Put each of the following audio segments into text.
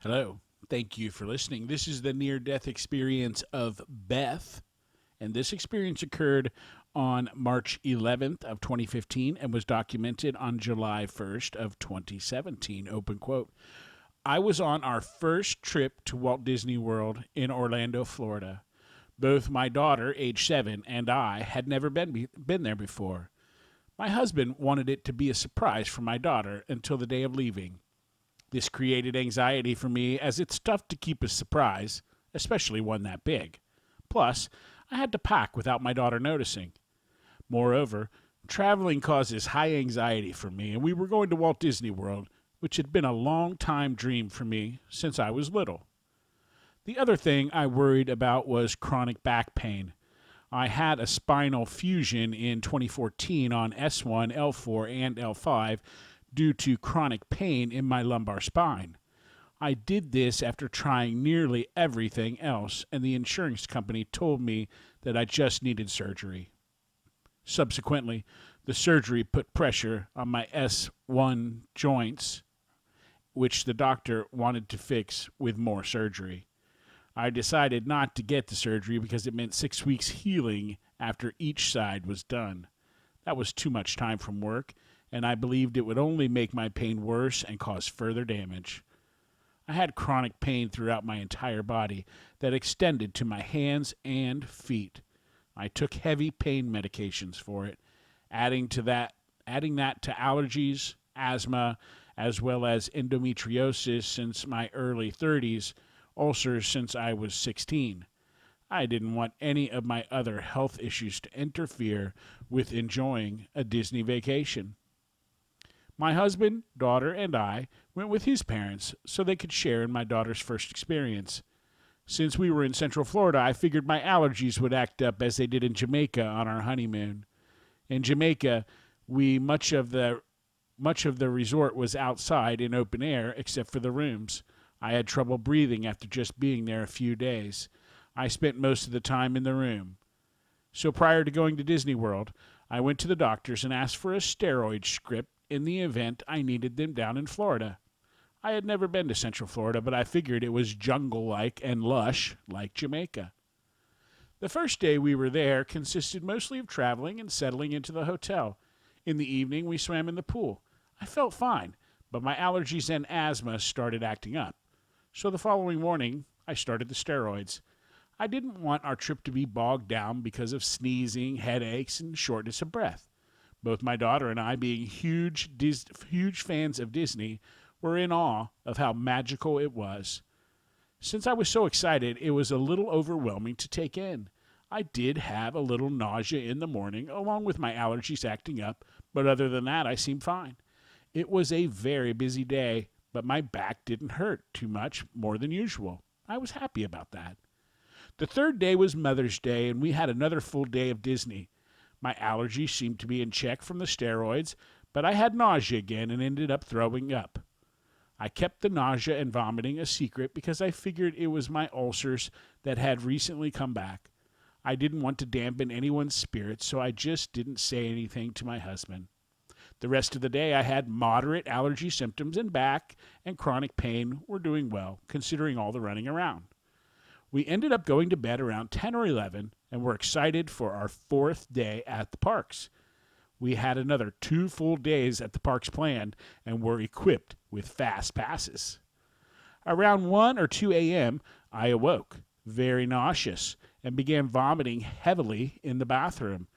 Hello. Thank you for listening. This is the near death experience of Beth, and this experience occurred on March 11th of 2015 and was documented on July 1st of 2017. Open quote. I was on our first trip to Walt Disney World in Orlando, Florida. Both my daughter, age 7, and I had never been there before. My husband wanted it to be a surprise for my daughter until the day of leaving. This created anxiety for me as it's tough to keep a surprise, especially one that big. Plus, I had to pack without my daughter noticing. Moreover, traveling causes high anxiety for me, and we were going to Walt Disney World, which had been a long time dream for me since I was little. The other thing I worried about was chronic back pain. I had a spinal fusion in 2014 on S1, L4, and L5 due to chronic pain in my lumbar spine. I did this after trying nearly everything else, and the insurance company told me that I just needed surgery. Subsequently, the surgery put pressure on my S1 joints, which the doctor wanted to fix with more surgery. I decided not to get the surgery because it meant 6 weeks healing after each side was done. That was too much time from work, and I believed it would only make my pain worse and cause further damage. I had chronic pain throughout my entire body that extended to my hands and feet. I took heavy pain medications for it, adding that to allergies, asthma, as well as endometriosis since my early 30s, ulcers since I was 16. I didn't want any of my other health issues to interfere with enjoying a Disney vacation. My husband, daughter, and I went with his parents so they could share in my daughter's first experience. Since we were in Central Florida, I figured my allergies would act up as they did in Jamaica on our honeymoon. In Jamaica, we much of the resort was outside in open air except for the rooms. I had trouble breathing after just being there a few days. I spent most of the time in the room. So prior to going to Disney World, I went to the doctors and asked for a steroid script in the event I needed them down in Florida. I had never been to Central Florida, but I figured it was jungle-like and lush like Jamaica. The first day we were there consisted mostly of traveling and settling into the hotel. In the evening, we swam in the pool. I felt fine, but my allergies and asthma started acting up. So the following morning, I started the steroids. I didn't want our trip to be bogged down because of sneezing, headaches, and shortness of breath. Both my daughter and I, being huge fans of Disney, were in awe of how magical it was. Since I was so excited, it was a little overwhelming to take in. I did have a little nausea in the morning, along with my allergies acting up, but other than that, I seemed fine. It was a very busy day, but my back didn't hurt too much more than usual. I was happy about that. The third day was Mother's Day, and we had another full day of Disney. My allergies seemed to be in check from the steroids, but I had nausea again and ended up throwing up. I kept the nausea and vomiting a secret because I figured it was my ulcers that had recently come back. I didn't want to dampen anyone's spirits, so I just didn't say anything to my husband. The rest of the day, I had moderate allergy symptoms, and back and chronic pain were doing well, considering all the running around. We ended up going to bed around 10 or 11 and were excited for our fourth day at the parks. We had another 2 full days at the parks planned and were equipped with fast passes. Around 1 or 2 a.m., I awoke, very nauseous, and began vomiting heavily in the bathroom.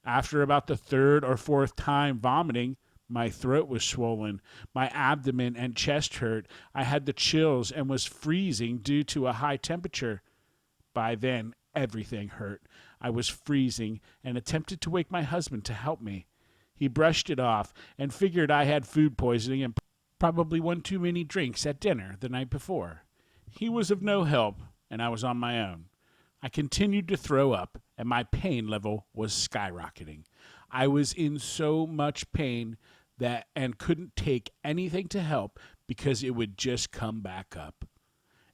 After about the third or fourth time vomiting, my throat was swollen, my abdomen and chest hurt. I had the chills and was freezing due to a high temperature. By then, everything hurt. I was freezing and attempted to wake my husband to help me. He brushed it off and figured I had food poisoning and probably one too many drinks at dinner the night before. He was of no help, and I was on my own. I continued to throw up, and my pain level was skyrocketing. I was in so much pain that and couldn't take anything to help because it would just come back up.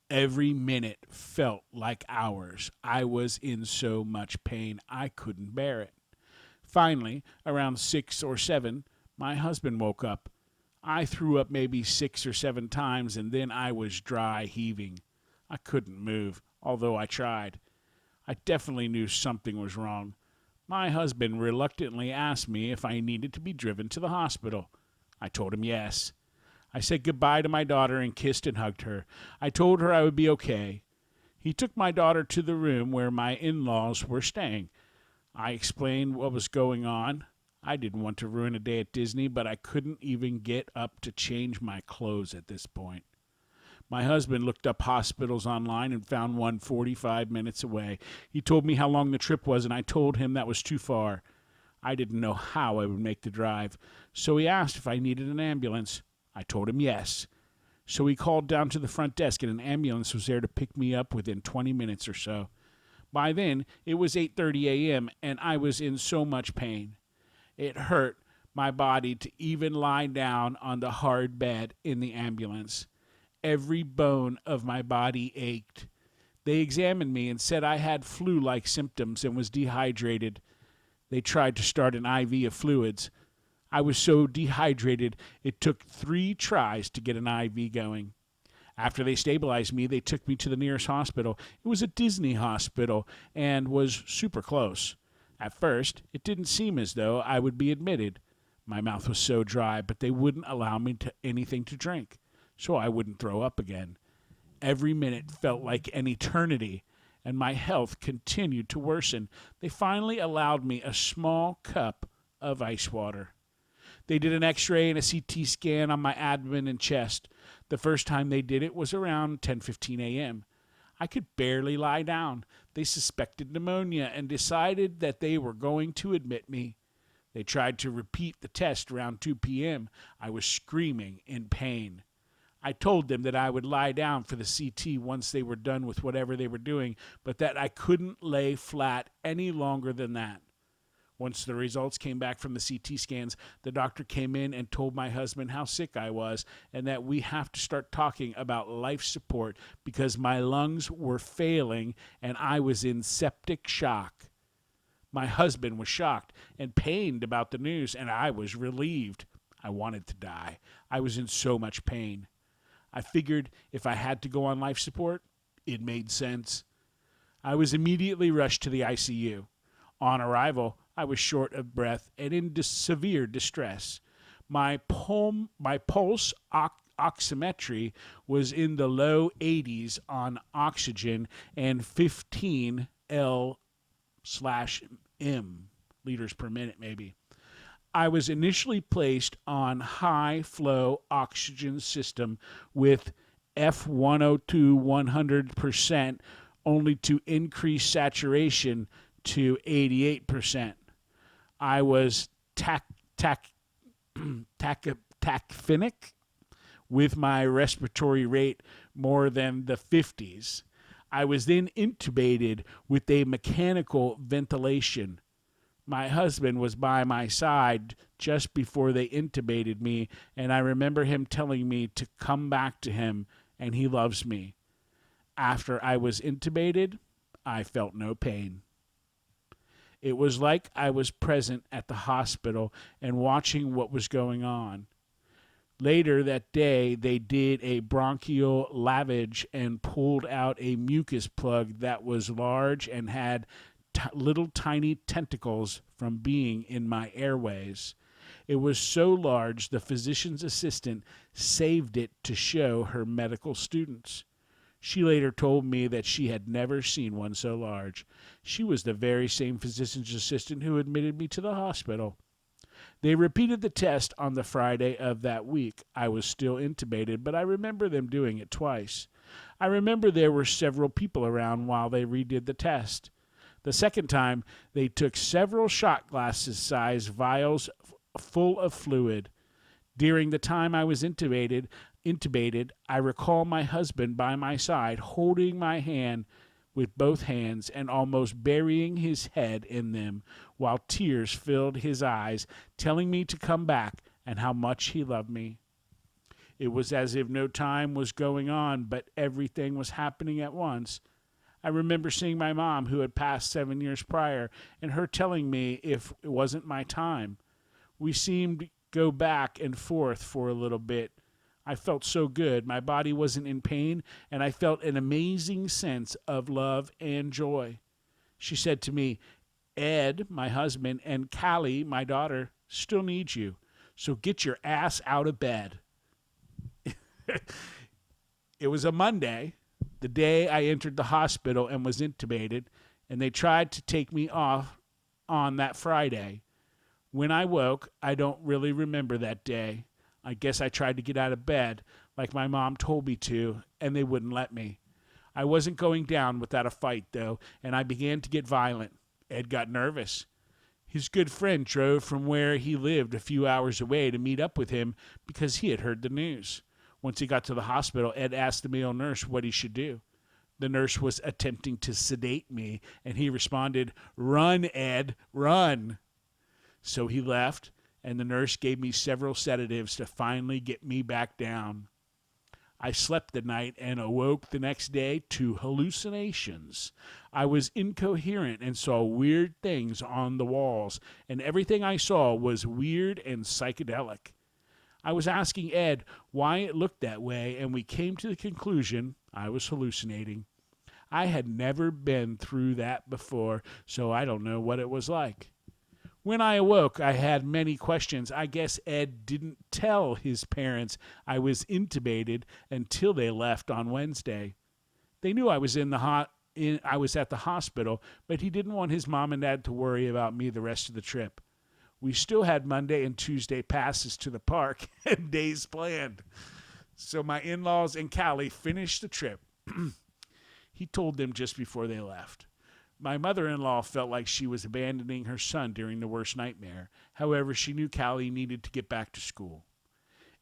Every minute felt like hours. I was in so much pain I couldn't bear it. Finally, around 6 or 7, my husband woke up. I threw up maybe 6 or 7 times, and then I was dry heaving. I couldn't move, although I tried. I definitely knew something was wrong. My husband reluctantly asked me if I needed to be driven to the hospital. I told him yes. I said goodbye to my daughter and kissed and hugged her. I told her I would be okay. He took my daughter to the room where my in-laws were staying. I explained what was going on. I didn't want to ruin a day at Disney, but I couldn't even get up to change my clothes at this point. My husband looked up hospitals online and found one 45 minutes away. He told me how long the trip was, and I told him that was too far. I didn't know how I would make the drive, so he asked if I needed an ambulance. I told him yes. So he called down to the front desk, and an ambulance was there to pick me up within 20 minutes or so. By then, it was 8:30 a.m., and I was in so much pain. It hurt my body to even lie down on the hard bed in the ambulance. Every bone of my body ached. They examined me and said I had flu-like symptoms and was dehydrated. They tried to start an IV of fluids. I was so dehydrated, it took 3 tries to get an IV going. After they stabilized me, they took me to the nearest hospital. It was a Disney hospital and was super close. At first, it didn't seem as though I would be admitted. My mouth was so dry, but they wouldn't allow me anything to drink, so I wouldn't throw up again. Every minute felt like an eternity, and my health continued to worsen. They finally allowed me a small cup of ice water. They did an x-ray and a CT scan on my abdomen and chest. The first time they did it was around 10:15 a.m. I could barely lie down. They suspected pneumonia and decided that they were going to admit me. They tried to repeat the test around 2 p.m. I was screaming in pain. I told them that I would lie down for the CT once they were done with whatever they were doing, but that I couldn't lay flat any longer than that. Once the results came back from the CT scans, the doctor came in and told my husband how sick I was and that we have to start talking about life support because my lungs were failing and I was in septic shock. My husband was shocked and pained about the news, and I was relieved. I wanted to die. I was in so much pain. I figured if I had to go on life support, it made sense. I was immediately rushed to the ICU. On arrival, I was short of breath and in severe distress. My pulse oximetry was in the low 80s on oxygen and 15 L/M, liters per minute maybe. I was initially placed on high-flow oxygen system with F102 100% only to increase saturation to 88%. I was tachypneic with my respiratory rate more than the 50s. I was then intubated with a mechanical ventilation. My husband was by my side just before they intubated me, and I remember him telling me to come back to him, and he loves me. After I was intubated, I felt no pain. It was like I was present at the hospital and watching what was going on. Later that day, they did a bronchial lavage and pulled out a mucus plug that was large and had little tiny tentacles from being in my airways. It was so large, the physician's assistant saved it to show her medical students. She later told me that she had never seen one so large. She was the very same physician's assistant who admitted me to the hospital. They repeated the test on the Friday of that week. I was still intubated, but I remember them doing it twice. I remember there were several people around while they redid the test. The second time, they took several shot glasses-sized vials full of fluid. During the time I was intubated, I recall my husband by my side, holding my hand with both hands and almost burying his head in them, while tears filled his eyes, telling me to come back and how much he loved me. It was as if no time was going on, but everything was happening at once. I remember seeing my mom, who had passed 7 years prior, and her telling me if it wasn't my time. We seemed go back and forth for a little bit. I felt so good. My body wasn't in pain, and I felt an amazing sense of love and joy. She said to me, Ed, my husband, and Kalli, my daughter, still need you. So get your ass out of bed. It was a Monday, the day I entered the hospital and was intubated, and they tried to take me off on that Friday. When I woke, I don't really remember that day. I guess I tried to get out of bed, like my mom told me to, and they wouldn't let me. I wasn't going down without a fight, though, and I began to get violent. Ed got nervous. His good friend drove from where he lived a few hours away to meet up with him because he had heard the news. Once he got to the hospital, Ed asked the male nurse what he should do. The nurse was attempting to sedate me, and he responded, "Run, Ed, run." So he left, and the nurse gave me several sedatives to finally get me back down. I slept the night and awoke the next day to hallucinations. I was incoherent and saw weird things on the walls, and everything I saw was weird and psychedelic. I was asking Ed why it looked that way, and we came to the conclusion I was hallucinating. I had never been through that before, so I don't know what it was like. When I awoke, I had many questions. I guess Ed didn't tell his parents I was intubated until they left on Wednesday. They knew I was I was at the hospital, but he didn't want his mom and dad to worry about me the rest of the trip. We still had Monday and Tuesday passes to the park and days planned. So my in-laws and Kalli finished the trip. He told them just before they left. My mother-in-law felt like she was abandoning her son during the worst nightmare. However, she knew Kalli needed to get back to school.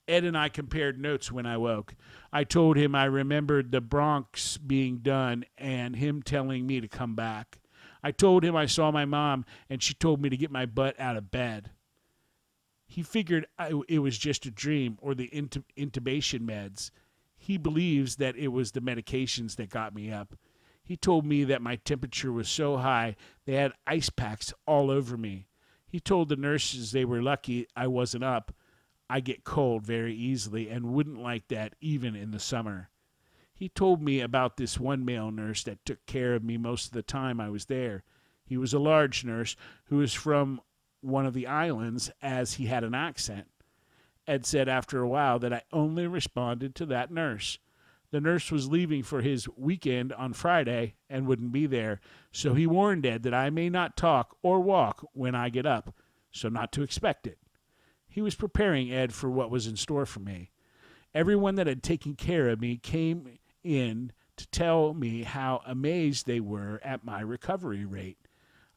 Ed and I compared notes when I woke. I told him I remembered the Bronx being done and him telling me to come back. I told him I saw my mom and she told me to get my butt out of bed. He figured it was just a dream or the intubation meds. He believes that it was the medications that got me up. He told me that my temperature was so high they had ice packs all over me. He told the nurses they were lucky I wasn't up. I get cold very easily and wouldn't like that even in the summer. He told me about this one male nurse that took care of me most of the time I was there. He was a large nurse who was from one of the islands as he had an accent. Ed said after a while that I only responded to that nurse. The nurse was leaving for his weekend on Friday and wouldn't be there, so he warned Ed that I may not talk or walk when I get up, so not to expect it. He was preparing Ed for what was in store for me. Everyone that had taken care of me came in to tell me how amazed they were at my recovery rate.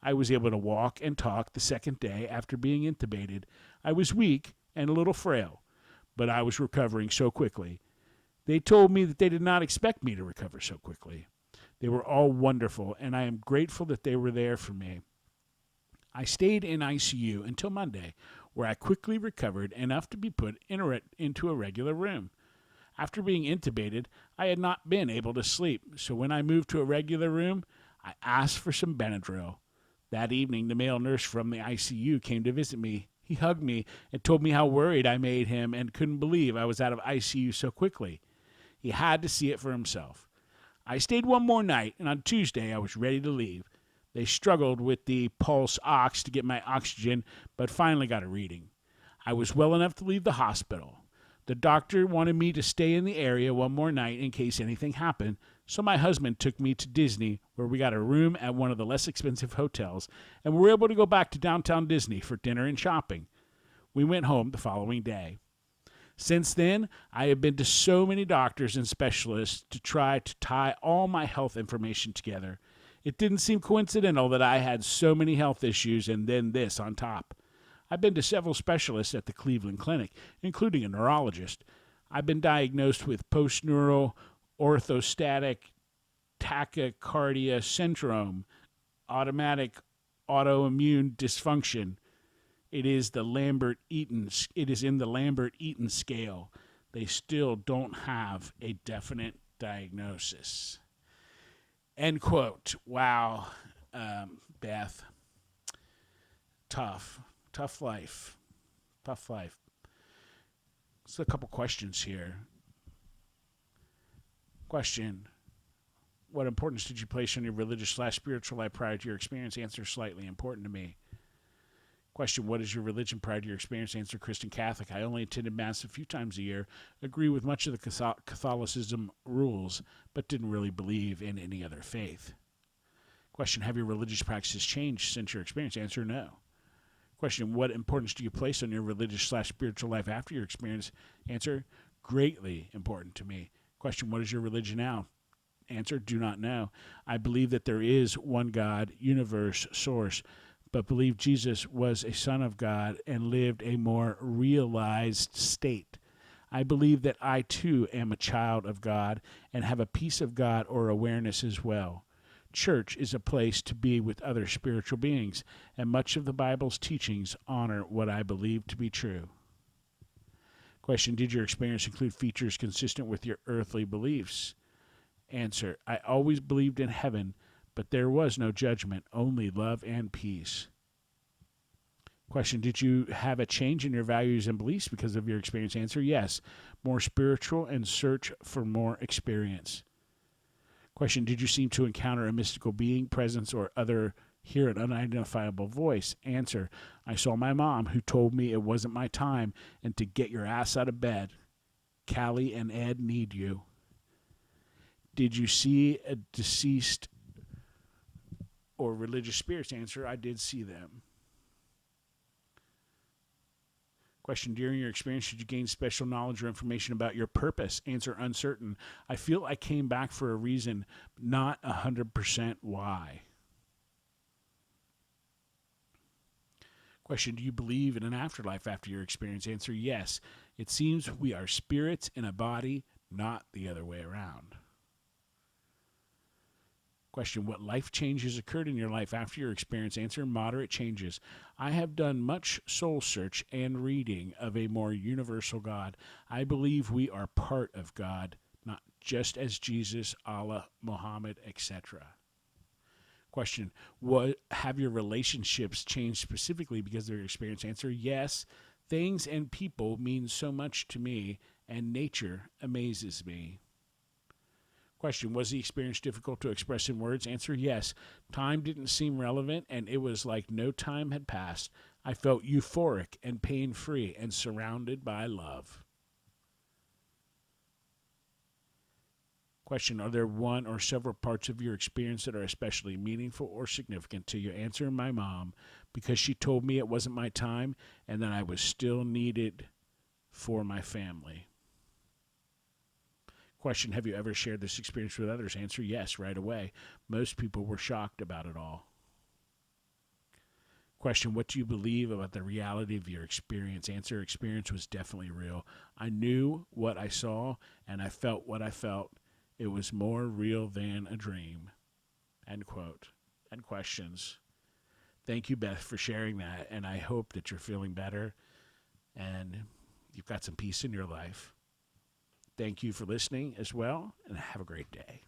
I was able to walk and talk the second day after being intubated. I was weak and a little frail, but I was recovering so quickly. They told me that they did not expect me to recover so quickly. They were all wonderful, and I am grateful that they were there for me. I stayed in ICU until Monday, where I quickly recovered enough to be put into a regular room. After being intubated, I had not been able to sleep, so when I moved to a regular room, I asked for some Benadryl. That evening, the male nurse from the ICU came to visit me. He hugged me and told me how worried I made him and couldn't believe I was out of ICU so quickly. He had to see it for himself. I stayed one more night, and on Tuesday I was ready to leave. They struggled with the pulse ox to get my oxygen, but finally got a reading. I was well enough to leave the hospital. The doctor wanted me to stay in the area one more night in case anything happened, so my husband took me to Disney, where we got a room at one of the less expensive hotels, and were able to go back to downtown Disney for dinner and shopping. We went home the following day. Since then, I have been to so many doctors and specialists to try to tie all my health information together. It didn't seem coincidental that I had so many health issues and then this on top. I've been to several specialists at the Cleveland Clinic, including a neurologist. I've been diagnosed with post-neural orthostatic tachycardia syndrome, automatic autoimmune dysfunction. It is in the Lambert-Eaton scale. They still don't have a definite diagnosis. End quote. Wow, Beth. Tough life. So a couple questions here. Question: what importance did you place on your religious/spiritual life prior to your experience? Answer: slightly important to me. Question: what is your religion prior to your experience? Answer: Christian Catholic. I only attended Mass a few times a year, agree with much of the Catholicism rules, but didn't really believe in any other faith. Question: have your religious practices changed since your experience? Answer: no. Question: what importance do you place on your religious/spiritual life after your experience? Answer: greatly important to me. Question: what is your religion now? Answer: do not know. I believe that there is one God, universe, source, but believe Jesus was a son of God and lived a more realized state. I believe that I too am a child of God and have a piece of God or awareness as well. Church is a place to be with other spiritual beings, and much of the Bible's teachings honor what I believe to be true. Question: did your experience include features consistent with your earthly beliefs? Answer: I always believed in heaven, but there was no judgment, only love and peace. Question: did you have a change in your values and beliefs because of your experience? Answer: yes, more spiritual and search for more experience. Question: did you seem to encounter a mystical being, presence, or hear an unidentifiable voice? Answer: I saw my mom, who told me it wasn't my time and to get your ass out of bed. Kalli and Ed need you. Did you see a deceased or religious spirits? Answer: I did see them. Question: during your experience, did you gain special knowledge or information about your purpose? Answer: uncertain. I feel I came back for a reason, not 100% why. Question: do you believe in an afterlife after your experience? Answer: yes. It seems we are spirits in a body, not the other way around. Question: what life changes occurred in your life after your experience? Answer: moderate changes. I have done much soul search and reading of a more universal God. I believe we are part of God, not just as Jesus, Allah, Muhammad, etc. Question: what have your relationships changed specifically because of your experience? Answer: yes. Things and people mean so much to me, and nature amazes me. Question: was the experience difficult to express in words? Answer: yes. Time didn't seem relevant, and it was like no time had passed. I felt euphoric and pain-free and surrounded by love. Question: are there one or several parts of your experience that are especially meaningful or significant to you? Answer: my mom, because she told me it wasn't my time and that I was still needed for my family. Question: have you ever shared this experience with others? Answer: yes, right away. Most people were shocked about it all. Question: what do you believe about the reality of your experience? Answer: experience was definitely real. I knew what I saw, and I felt what I felt. It was more real than a dream. End quote. And questions. Thank you, Beth, for sharing that, and I hope that you're feeling better and you've got some peace in your life. Thank you for listening as well, and have a great day.